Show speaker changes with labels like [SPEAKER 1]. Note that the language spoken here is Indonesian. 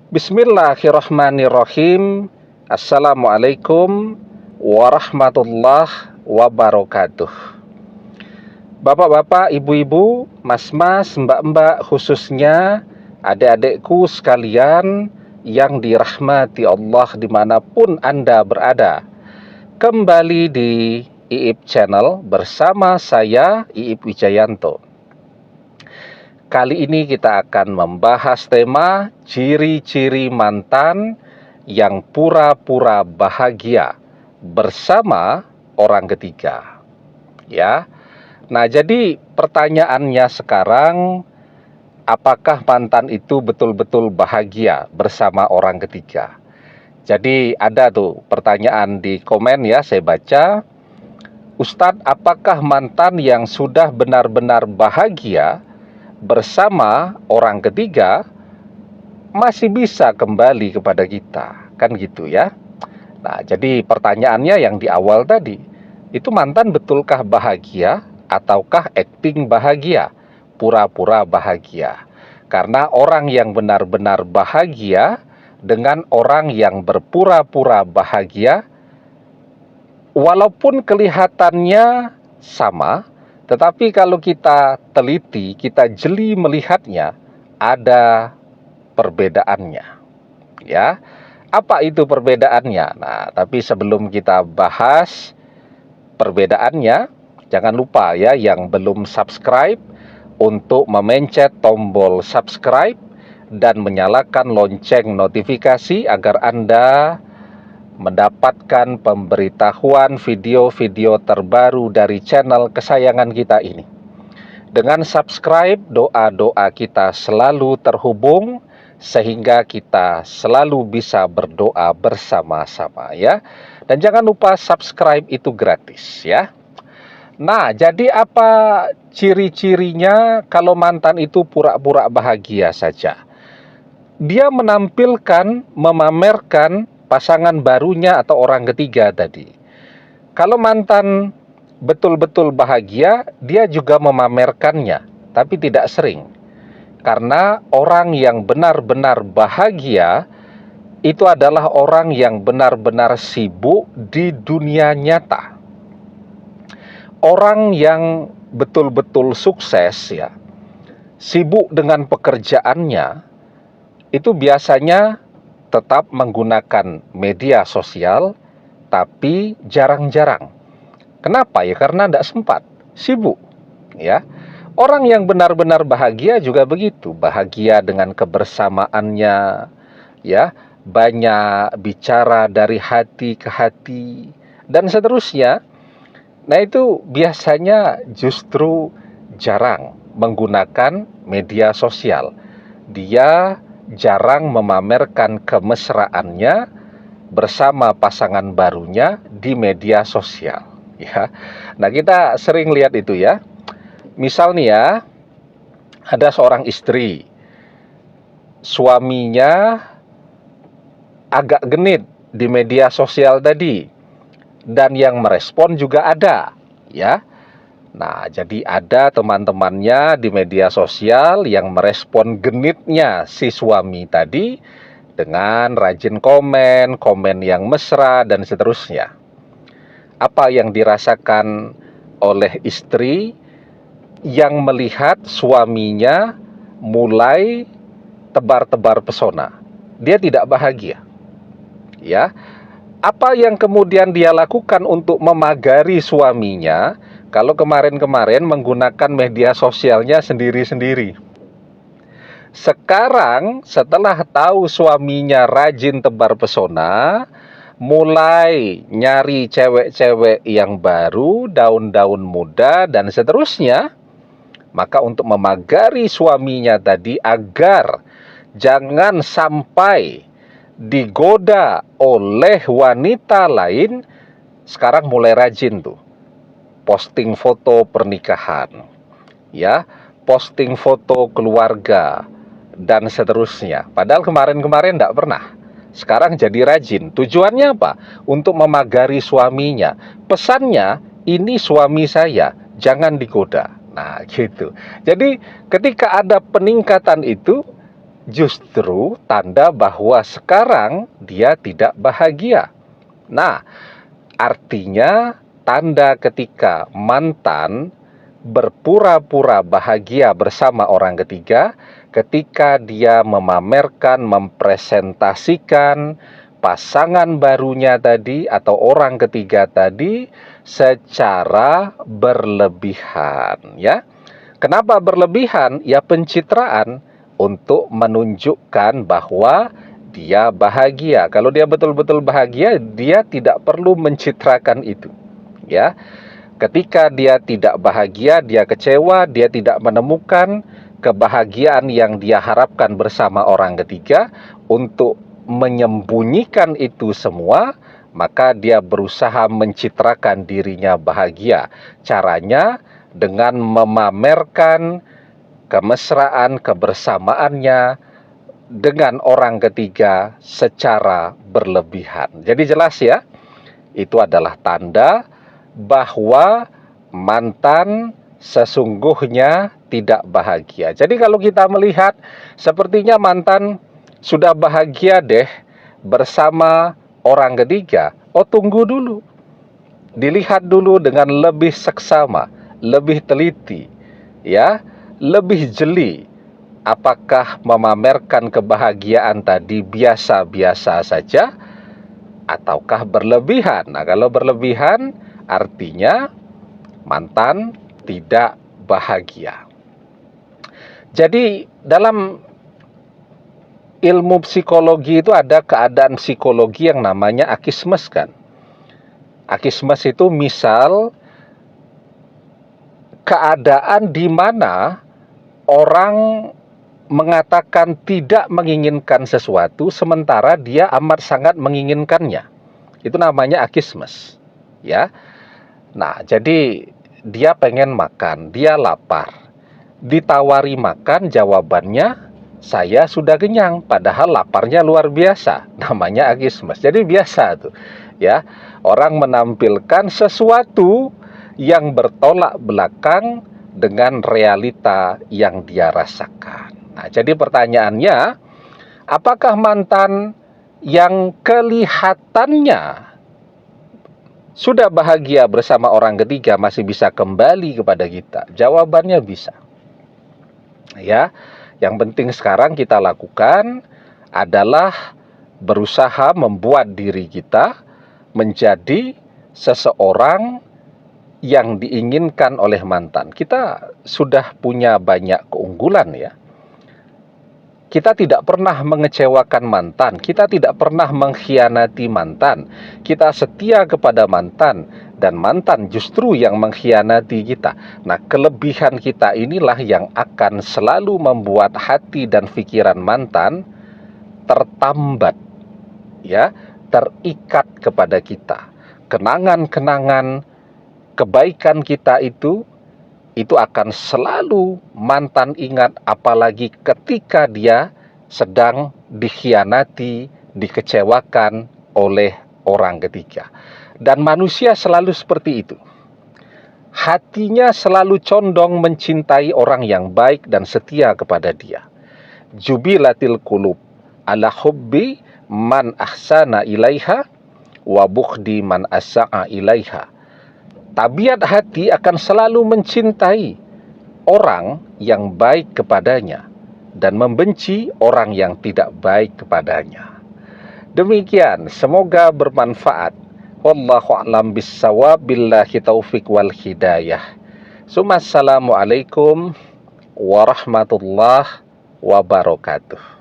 [SPEAKER 1] Bismillahirrahmanirrahim. Assalamualaikum warahmatullahi wabarakatuh. Bapak-bapak, ibu-ibu, mas-mas, mbak-mbak, khususnya adik-adikku sekalian yang dirahmati Allah dimanapun Anda berada. Kembali di IIP Channel bersama saya, IIP Wijayanto. Kali ini kita akan membahas tema ciri-ciri mantan yang pura-pura bahagia bersama orang ketiga. Ya. Nah, jadi pertanyaannya sekarang, apakah mantan itu betul-betul bahagia bersama orang ketiga? Jadi ada tuh pertanyaan di komen ya, saya baca. Ustadz, apakah mantan yang sudah benar-benar bahagia bersama orang ketiga masih bisa kembali kepada kita, kan gitu ya. Nah, jadi pertanyaannya yang di awal tadi, itu mantan betulkah bahagia ataukah acting bahagia, pura-pura bahagia? Karena orang yang benar-benar bahagia dengan orang yang berpura-pura bahagia, walaupun kelihatannya sama, tetapi kalau kita teliti, kita jeli melihatnya, ada perbedaannya. Ya, apa itu perbedaannya? Nah, tapi sebelum kita bahas perbedaannya, jangan lupa ya yang belum subscribe untuk memencet tombol subscribe dan menyalakan lonceng notifikasi agar Anda mendapatkan pemberitahuan video-video terbaru dari channel kesayangan kita ini. Dengan subscribe, doa-doa kita selalu terhubung sehingga kita selalu bisa berdoa bersama-sama ya. Dan jangan lupa subscribe itu gratis ya. Nah, jadi apa ciri-cirinya kalau mantan itu pura-pura bahagia saja? Dia menampilkan, memamerkan pasangan barunya atau orang ketiga tadi. Kalau mantan betul-betul bahagia, dia juga memamerkannya, tapi tidak sering. Karena orang yang benar-benar bahagia itu adalah orang yang benar-benar sibuk di dunia nyata. Orang yang betul-betul sukses ya, sibuk dengan pekerjaannya, itu biasanya tetap menggunakan media sosial, tapi jarang-jarang. Kenapa ya? Karena tidak sempat, sibuk. Ya, orang yang benar-benar bahagia juga begitu, bahagia dengan kebersamaannya, ya, banyak bicara dari hati ke hati dan seterusnya. Nah, itu biasanya justru jarang menggunakan media sosial. Dia jarang memamerkan kemesraannya bersama pasangan barunya di media sosial ya. Nah, kita sering lihat itu ya. Misal nih ya, ada seorang istri, suaminya agak genit di media sosial tadi dan yang merespon juga ada ya. Nah, jadi ada teman-temannya di media sosial yang merespon genitnya si suami tadi dengan rajin komen, komen yang mesra dan seterusnya. Apa yang dirasakan oleh istri yang melihat suaminya mulai tebar-tebar pesona? Dia tidak bahagia. Ya. Apa yang kemudian dia lakukan untuk memagari suaminya? Kalau kemarin-kemarin menggunakan media sosialnya sendiri-sendiri. Sekarang setelah tahu suaminya rajin tebar pesona, mulai nyari cewek-cewek yang baru, daun-daun muda dan seterusnya. Maka untuk memagari suaminya tadi agar jangan sampai digoda oleh wanita lain, sekarang mulai rajin tuh posting foto pernikahan, ya, posting foto keluarga, dan seterusnya. Padahal kemarin-kemarin tidak pernah. Sekarang jadi rajin. Tujuannya apa? Untuk memagari suaminya. Pesannya, ini suami saya, jangan digoda. Nah, gitu. Jadi ketika ada peningkatan itu, justru tanda bahwa sekarang dia tidak bahagia. Nah, artinya tanda ketika mantan berpura-pura bahagia bersama orang ketiga, ketika dia memamerkan, mempresentasikan pasangan barunya tadi atau orang ketiga tadi secara berlebihan, ya. Kenapa berlebihan? Ya, pencitraan untuk menunjukkan bahwa dia bahagia. Kalau dia betul-betul bahagia, dia tidak perlu mencitrakan itu, ya. Ketika dia tidak bahagia, dia kecewa, dia tidak menemukan kebahagiaan yang dia harapkan bersama orang ketiga. Untuk menyembunyikan itu semua, maka dia berusaha mencitrakan dirinya bahagia. Caranya dengan memamerkan kemesraan, kebersamaannya dengan orang ketiga secara berlebihan. Jadi jelas ya, itu adalah tanda bahwa mantan sesungguhnya tidak bahagia. Jadi kalau kita melihat sepertinya mantan sudah bahagia deh bersama orang ketiga, tunggu dulu. Dilihat dulu dengan lebih seksama, lebih teliti, ya, lebih jeli. Apakah memamerkan kebahagiaan tadi biasa-biasa saja ataukah berlebihan? Nah, kalau berlebihan artinya mantan tidak bahagia. Jadi dalam ilmu psikologi itu ada keadaan psikologi yang namanya akismes kan. Akismes itu misal keadaan di mana orang mengatakan tidak menginginkan sesuatu sementara dia amat sangat menginginkannya. Itu namanya akismes, ya. Nah, jadi dia pengen makan, dia lapar. Ditawari makan, jawabannya saya sudah kenyang, padahal laparnya luar biasa. Namanya akismes. Jadi biasa tuh, ya. Orang menampilkan sesuatu yang bertolak belakang dengan realita yang dia rasakan. Nah, jadi pertanyaannya, apakah mantan yang kelihatannya sudah bahagia bersama orang ketiga masih bisa kembali kepada kita? Jawabannya bisa. Ya, yang penting sekarang kita lakukan adalah berusaha membuat diri kita menjadi seseorang yang diinginkan oleh mantan. Kita sudah punya banyak keunggulan ya. Kita tidak pernah mengecewakan mantan, kita tidak pernah mengkhianati mantan, kita setia kepada mantan, dan mantan justru yang mengkhianati kita. Nah, kelebihan kita inilah yang akan selalu membuat hati dan pikiran mantan tertambat, ya, terikat kepada kita. Kenangan-kenangan kebaikan kita itu akan selalu mantan ingat, apalagi ketika dia sedang dikhianati, dikecewakan oleh orang ketiga. Dan manusia selalu seperti itu. Hatinya selalu condong mencintai orang yang baik dan setia kepada dia. Jubilatil qulub ala hubbi man ahsana ilaiha wa bukhdi man asa'a ilaiha. Tabiat hati akan selalu mencintai orang yang baik kepadanya dan membenci orang yang tidak baik kepadanya. Demikian, semoga bermanfaat. Wallahu a'lam bissawab, billahi taufik wal hidayah. Assalamualaikum warahmatullahi wabarakatuh.